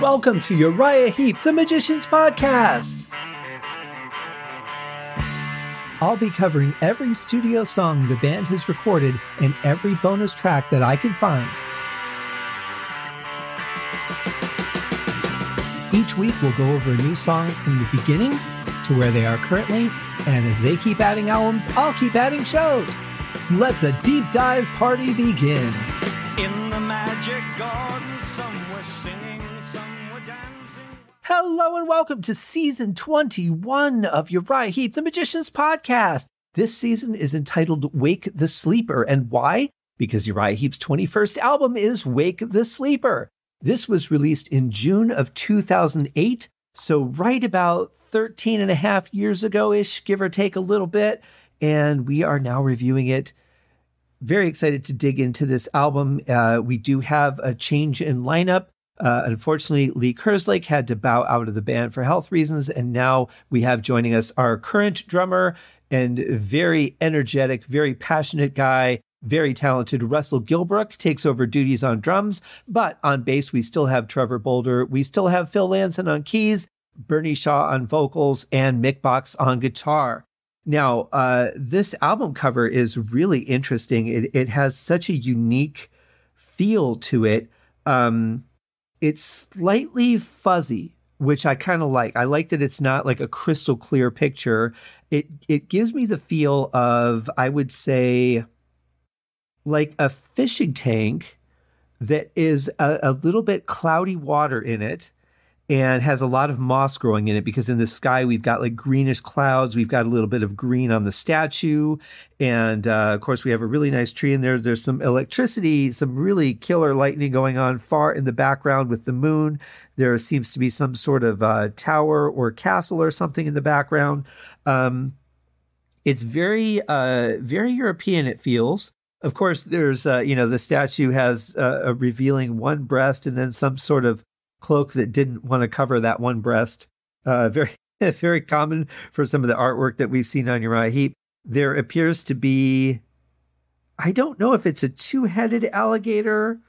Welcome to Uriah Heep, the Magician's Podcast. I'll be covering every studio song the band has recorded and every bonus track that I can find. Each week we'll go over a new song from the beginning to where they are currently, and as they keep adding albums, I'll keep adding shows. Let the deep dive party begin. In the magic garden, some were singing, some were dancing. Hello and welcome to season 21 of Uriah Heep, the Magician's Podcast. This season is entitled Wake the Sleeper. And why? Because Uriah Heep's 21st album is Wake the Sleeper. This was released in June of 2008, so right about 13 and a half years ago-ish, give or take a little bit, and we are now reviewing it. Very excited to dig into this album. We do have a change in lineup. Unfortunately, Lee Kerslake had to bow out of the band for health reasons, and now we have joining us our current drummer and very energetic, very passionate guy, very talented Russell Gilbrook takes over duties on drums, but on bass we still have Trevor Boulder, we still have Phil Lanzon on keys, Bernie Shaw on vocals, and Mick on guitar. Now, this album cover is really interesting. It has such a unique feel to it. It's slightly fuzzy, which I kind of like. I like that it's not like a crystal clear picture. It gives me the feel of, I would say, like a fishing tank that is a little bit cloudy water in it and has a lot of moss growing in it, because in the sky we've got like greenish clouds. We've got a little bit of green on the statue. And of course we have a really nice tree in there. There's some electricity, some really killer lightning going on far in the background with the moon. There seems to be some sort of tower or castle or something in the background. It's very European, it feels. Of course, there's, the statue has a revealing one breast and then some sort of cloak that didn't want to cover that one breast. Very, very common for some of the artwork that we've seen on Uriah Heep. There appears to be, I don't know if it's a two-headed alligator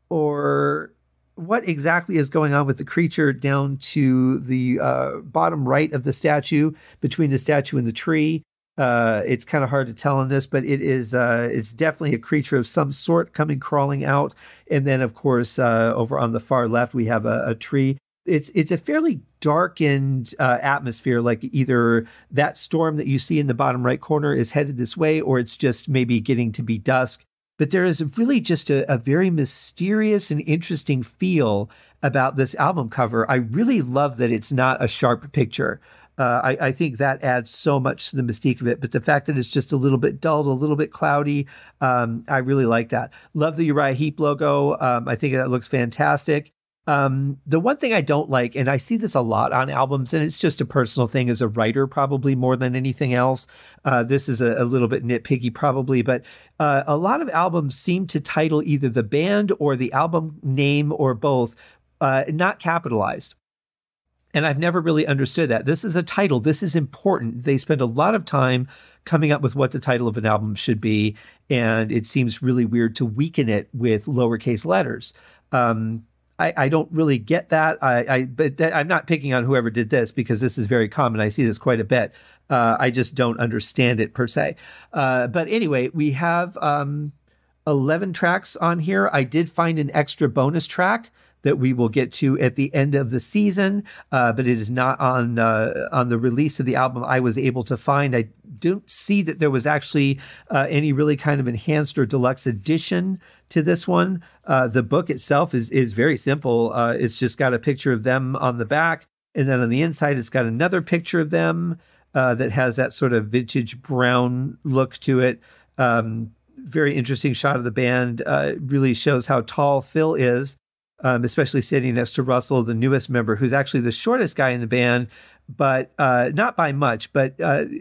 or what exactly is going on with the creature down to the bottom right of the statue, between the statue and the tree. It's kind of hard to tell on this, but it's definitely a creature of some sort crawling out. And then, of course, over on the far left, we have a tree. It's a fairly darkened atmosphere, like either that storm that you see in the bottom right corner is headed this way, or it's just maybe getting to be dusk. But there is really just a very mysterious and interesting feel about this album cover. I really love that it's not a sharp picture. I think that adds so much to the mystique of it. But the fact that it's just a little bit dulled, a little bit cloudy, I really like that. Love the Uriah Heep logo. I think that looks fantastic. The one thing I don't like, and I see this a lot on albums, and it's just a personal thing as a writer, probably more than anything else. This is a little bit nitpicky, probably, but a lot of albums seem to title either the band or the album name or both, not capitalized. And I've never really understood that. This is a title. This is important. They spend a lot of time coming up with what the title of an album should be, and it seems really weird to weaken it with lowercase letters. I don't really get that. I'm not picking on whoever did this, because this is very common. I see this quite a bit. I just don't understand it per se. But anyway, we have 11 tracks on here. I did find an extra bonus track that we will get to at the end of the season, but it is not on the release of the album I was able to find. I don't see that there was actually any really kind of enhanced or deluxe edition to this one. The book itself is very simple. It's just got a picture of them on the back, and then on the inside it's got another picture of them that has that sort of vintage brown look to it. Very interesting shot of the band. Really shows how tall Phil is. Especially sitting next to Russell, the newest member, who's actually the shortest guy in the band, but not by much. But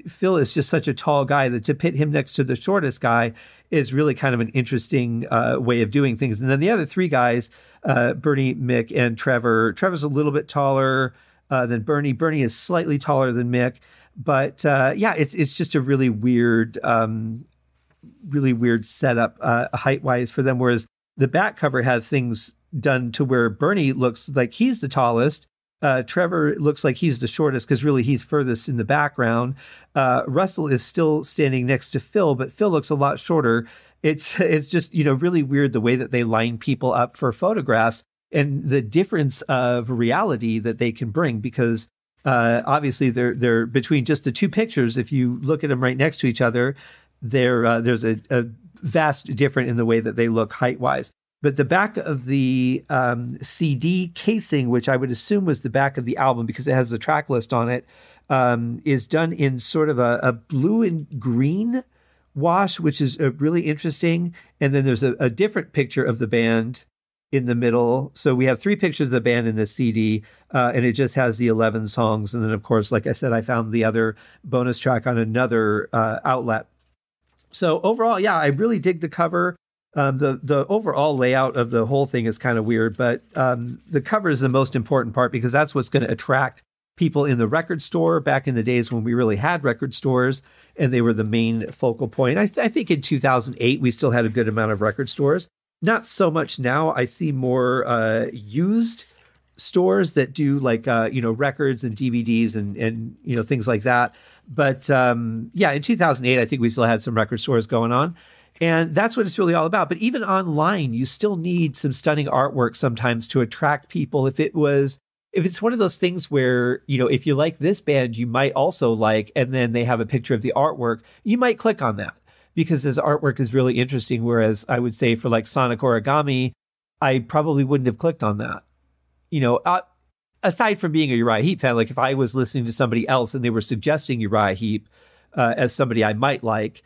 Phil is just such a tall guy that to pit him next to the shortest guy is really kind of an interesting way of doing things. And then the other three guys, Bernie, Mick, and Trevor. Trevor's a little bit taller than Bernie. Bernie is slightly taller than Mick. But it's just a really weird setup height-wise for them, whereas the back cover has things done to where Bernie looks like he's the tallest. Trevor looks like he's the shortest because really he's furthest in the background. Russell is still standing next to Phil, but Phil looks a lot shorter. It's just, really weird the way that they line people up for photographs and the difference of reality that they can bring, because obviously they're between just the two pictures. If you look at them right next to each other, there's a vast difference in the way that they look height-wise. But the back of the CD casing, which I would assume was the back of the album because it has the track list on it, is done in sort of a blue and green wash, which is really interesting. And then there's a different picture of the band in the middle. So we have 3 pictures of the band in the CD, and it just has the 11 songs. And then, of course, like I said, I found the other bonus track on another outlet. So overall, yeah, I really dig the cover. The overall layout of the whole thing is kind of weird, but the cover is the most important part because that's what's going to attract people in the record store back in the days when we really had record stores and they were the main focal point. I think in 2008, we still had a good amount of record stores. Not so much now. I see more used stores that do like, records and DVDs and things like that. But in 2008, I think we still had some record stores going on. And that's what it's really all about. But even online, you still need some stunning artwork sometimes to attract people. If it's one of those things where, if you like this band, you might also like, and then they have a picture of the artwork, you might click on that because his artwork is really interesting. Whereas I would say for like Sonic Origami, I probably wouldn't have clicked on that. Aside from being a Uriah Heep fan, like if I was listening to somebody else and they were suggesting Uriah Heep as somebody I might like,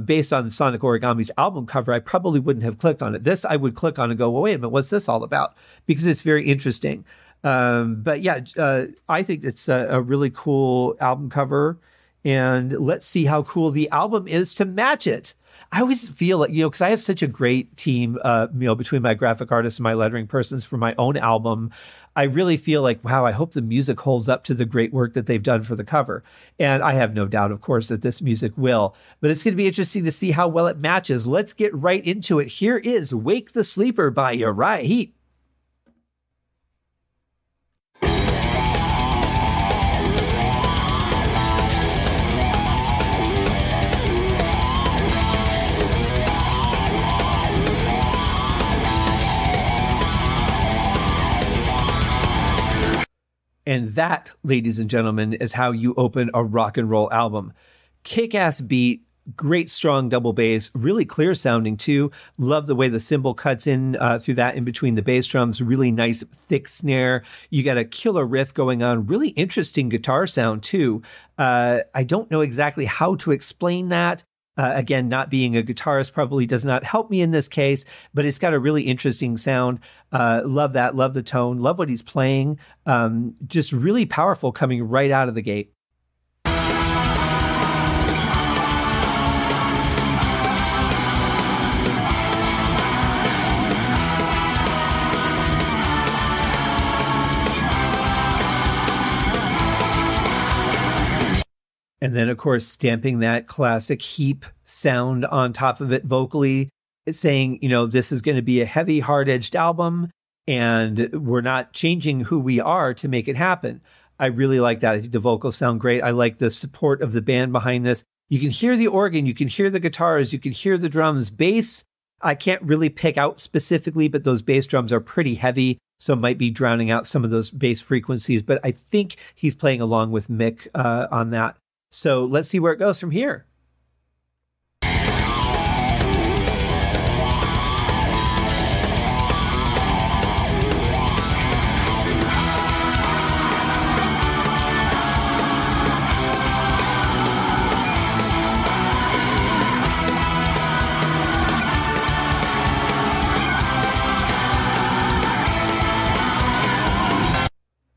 based on Sonic Origami's album cover, I probably wouldn't have clicked on it. This I would click on and go, well, wait a minute, what's this all about? Because it's very interesting. I think it's a really cool album cover. And let's see how cool the album is to match it. I always feel like, because I have such a great team, between my graphic artists and my lettering persons for my own album, I really feel like, wow, I hope the music holds up to the great work that they've done for the cover. And I have no doubt, of course, that this music will. But it's going to be interesting to see how well it matches. Let's get right into it. Here is Wake the Sleeper by Uriah Heep. And that, ladies and gentlemen, is how you open a rock and roll album. Kick-ass beat, great strong double bass, really clear sounding too. Love the way the cymbal cuts in through that in between the bass drums. Really nice thick snare. You got a killer riff going on. Really interesting guitar sound too. I don't know exactly how to explain that. Again, not being a guitarist probably does not help me in this case, but it's got a really interesting sound. Love that. Love the tone. Love what he's playing. Just really powerful coming right out of the gate. And then, of course, stamping that classic Heep sound on top of it vocally. It's saying, this is going to be a heavy, hard-edged album, and we're not changing who we are to make it happen. I really like that. I think the vocals sound great. I like the support of the band behind this. You can hear the organ, you can hear the guitars, you can hear the drums. Bass, I can't really pick out specifically, but those bass drums are pretty heavy, so it might be drowning out some of those bass frequencies. But I think he's playing along with Mick on that. So let's see where it goes from here.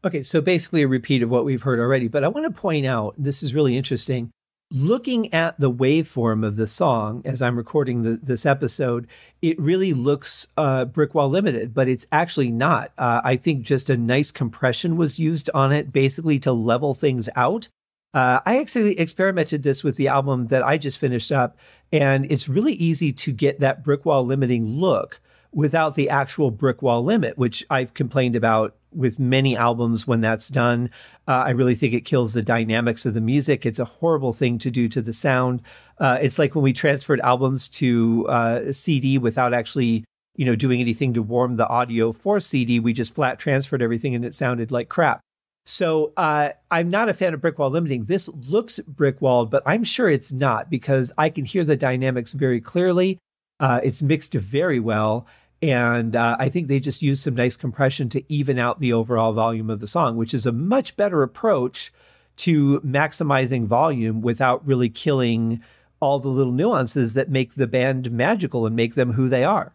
Okay, so basically a repeat of what we've heard already, but I want to point out, this is really interesting, looking at the waveform of the song as I'm recording this episode, it really looks brick wall limited, but it's actually not. I think just a nice compression was used on it, basically to level things out. I actually experimented this with the album that I just finished up, and it's really easy to get that brick wall limiting look without the actual brick wall limit, which I've complained about with many albums when that's done. I really think it kills the dynamics of the music. It's a horrible thing to do to the sound. It's like when we transferred albums to CD without actually, doing anything to warm the audio for CD. We just flat transferred everything and it sounded like crap. So I'm not a fan of brick wall limiting. This looks brick walled, but I'm sure it's not, because I can hear the dynamics very clearly. It's mixed very well. And I think they just used some nice compression to even out the overall volume of the song, which is a much better approach to maximizing volume without really killing all the little nuances that make the band magical and make them who they are.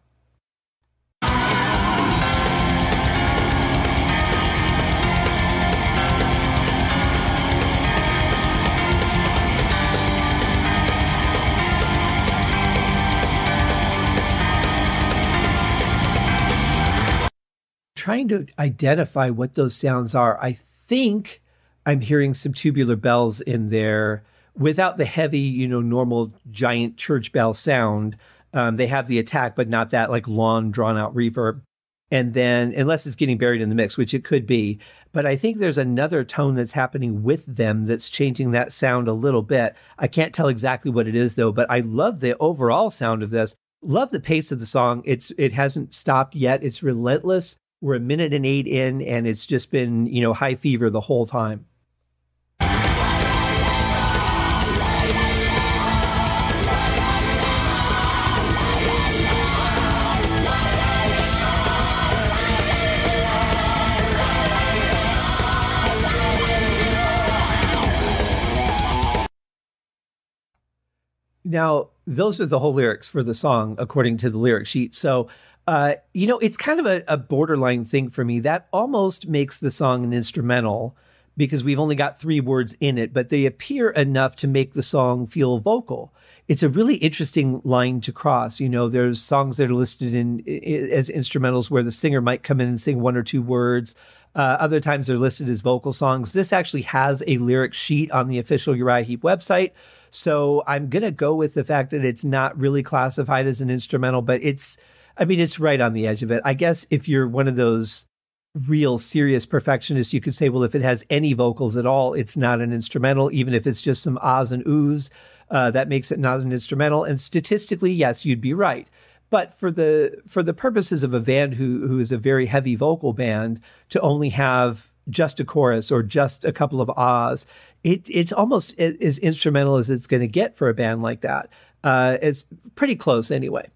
Trying to identify what those sounds are. I think I'm hearing some tubular bells in there without the heavy, normal giant church bell sound. They have the attack, but not that like long drawn out reverb. And then, unless it's getting buried in the mix, which it could be, but I think there's another tone that's happening with them that's changing that sound a little bit. I can't tell exactly what it is though, but I love the overall sound of this. Love the pace of the song. It hasn't stopped yet. It's relentless. We're 1 minute and 8 in, and it's just been, high fever the whole time. Now, those are the whole lyrics for the song, according to the lyric sheet. So, it's kind of a borderline thing for me. That almost makes the song an instrumental because we've only got 3 words in it, but they appear enough to make the song feel vocal. It's a really interesting line to cross. There's songs that are listed in as instrumentals where the singer might come in and sing 1 or 2 words. Other times they're listed as vocal songs. This actually has a lyric sheet on the official Uriah Heep website. So I'm going to go with the fact that it's not really classified as an instrumental, but it's right on the edge of it. I guess if you're one of those real serious perfectionists, you could say, well, if it has any vocals at all, it's not an instrumental, even if it's just some ahs and oohs, that makes it not an instrumental. And statistically, yes, you'd be right. But for the purposes of a band who is a very heavy vocal band, to only have just a chorus or just a couple of ahs, it's almost as instrumental as it's going to get for a band like that. It's pretty close anyway.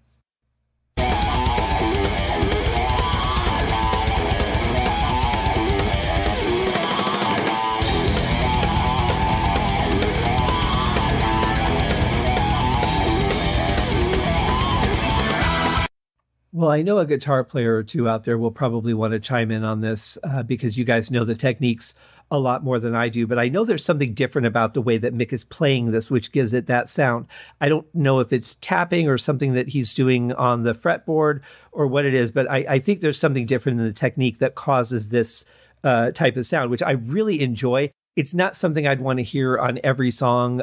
Well, I know a guitar player or two out there will probably want to chime in on this because you guys know the techniques a lot more than I do. But I know there's something different about the way that Mick is playing this, which gives it that sound. I don't know if it's tapping or something that he's doing on the fretboard or what it is, but I think there's something different in the technique that causes this type of sound, which I really enjoy. It's not something I'd want to hear on every song.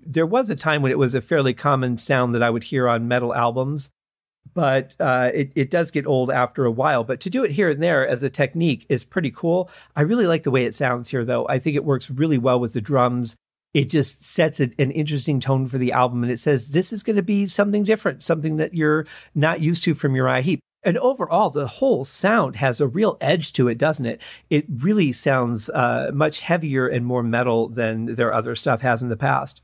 There was a time when it was a fairly common sound that I would hear on metal albums. But it does get old after a while. But to do it here and there as a technique is pretty cool. I really like the way it sounds here, though. I think it works really well with the drums. It just sets an interesting tone for the album. And it says this is going to be something different, something that you're not used to from Uriah Heep. And overall, the whole sound has a real edge to it, doesn't it? It really sounds much heavier and more metal than their other stuff has in the past.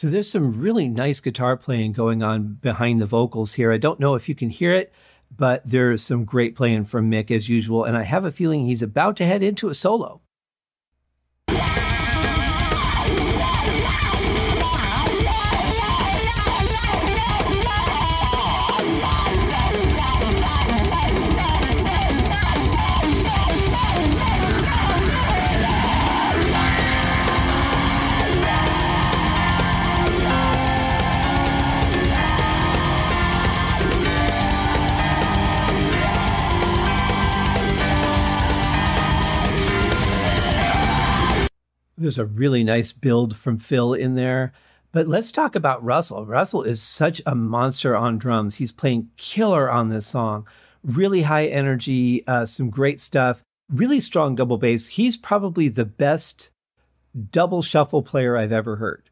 So there's some really nice guitar playing going on behind the vocals here. I don't know if you can hear it, but there's some great playing from Mick as usual, and I have a feeling he's about to head into a solo. There's a really nice build from Phil in there. But let's talk about Russell. Russell is such a monster on drums. He's playing killer on this song. Really high energy, some great stuff. Really strong double bass. He's probably the best double shuffle player I've ever heard.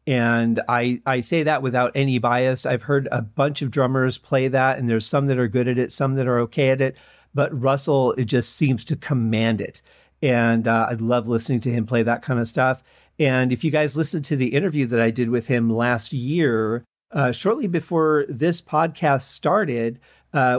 And I say that without any bias. I've heard a bunch of drummers play that, and there's some that are good at it, some that are okay at it. But Russell, it just seems to command it. And I love listening to him play that kind of stuff. And if you guys listened to the interview that I did with him last year, shortly before this podcast started,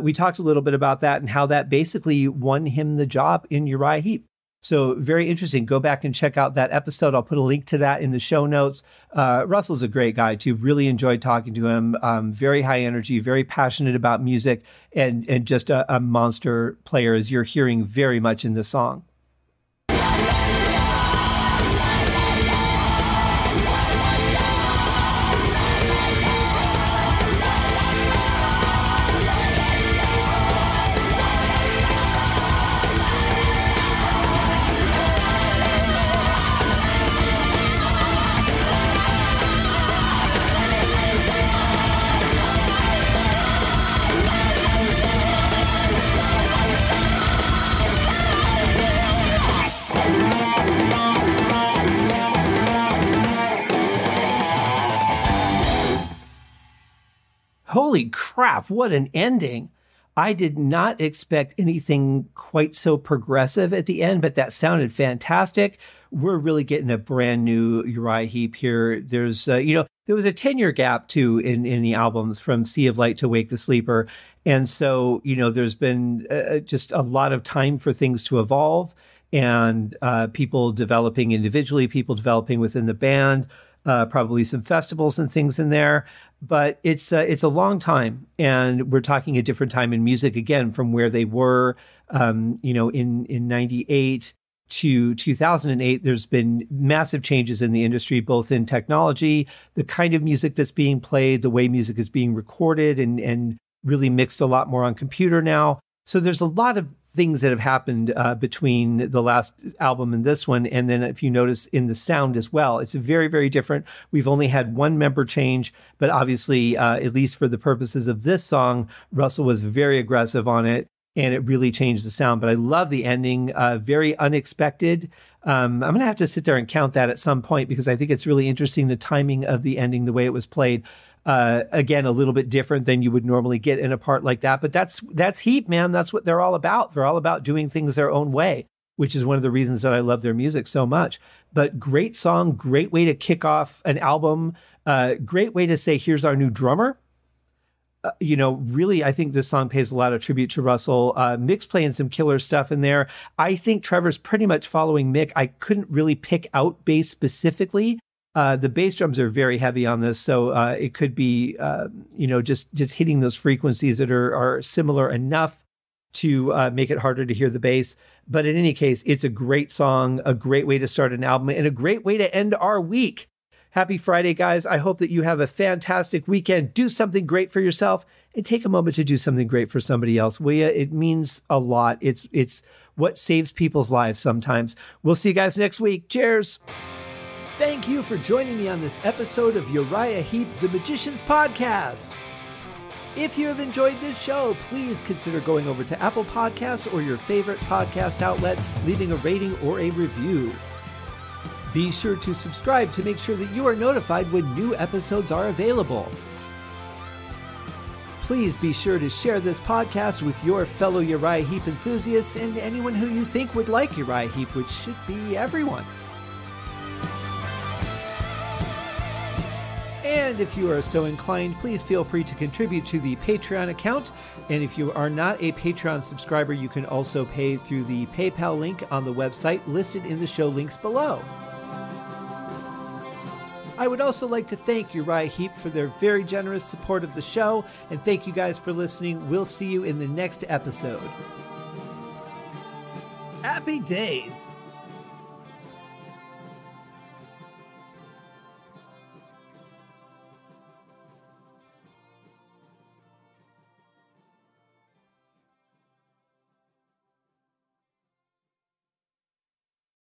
we talked a little bit about that and how that basically won him the job in Uriah Heep. So very interesting. Go back and check out that episode. I'll put a link to that in the show notes. Russell's a great guy too. Really enjoyed talking to him. Very high energy, very passionate about music, and just a monster player, as you're hearing very much in the song. Holy crap, what an ending. I did not expect anything quite so progressive at the end, but that sounded fantastic. We're really getting a brand new Uriah Heep here. There's, there was a 10-year gap too in the albums from Sea of Light to Wake the Sleeper. And so, there's been just a lot of time for things to evolve, and people developing individually, people developing within the band, probably some festivals and things in there. But it's a long time, and we're talking a different time in music again from where they were, in 98 to 2008. There's been massive changes in the industry, both in technology, the kind of music that's being played, the way music is being recorded, and really mixed a lot more on computer now. So there's a lot of things that have happened between the last album and this one. And then if you notice in the sound as well, it's very, very different. We've only had one member change, but obviously, at least for the purposes of this song, Russell was very aggressive on it, and it really changed the sound. But I love the ending, very unexpected. I'm going to have to sit there and count that at some point, because I think it's really interesting, the timing of the ending, the way it was played. Again, a little bit different than you would normally get in a part like that. But that's Heep, man. That's what they're all about. They're all about doing things their own way, which is one of the reasons that I love their music so much. But great song, great way to kick off an album, great way to say, here's our new drummer. Really, I think this song pays a lot of tribute to Russell. Mick's playing some killer stuff in there. I think Trevor's pretty much following Mick. I couldn't really pick out bass specifically. The bass drums are very heavy on this, so it could be, just hitting those frequencies that are similar enough to make it harder to hear the bass. But in any case, it's a great song, a great way to start an album, and a great way to end our week. Happy Friday, guys. I hope that you have a fantastic weekend. Do something great for yourself, and take a moment to do something great for somebody else, will you? It means a lot. It's what saves people's lives sometimes. We'll see you guys next week. Cheers. Thank you for joining me on this episode of Uriah Heep, the Magicians Podcast. If you have enjoyed this show, please consider going over to Apple Podcasts or your favorite podcast outlet, leaving a rating or a review. Be sure to subscribe to make sure that you are notified when new episodes are available. Please be sure to share this podcast with your fellow Uriah Heep enthusiasts and anyone who you think would like Uriah Heep, which should be everyone. And if you are so inclined, please feel free to contribute to the Patreon account. And if you are not a Patreon subscriber, you can also pay through the PayPal link on the website listed in the show links below. I would also like to thank Uriah Heep for their very generous support of the show, and thank you guys for listening. We'll see you in the next episode. Happy days!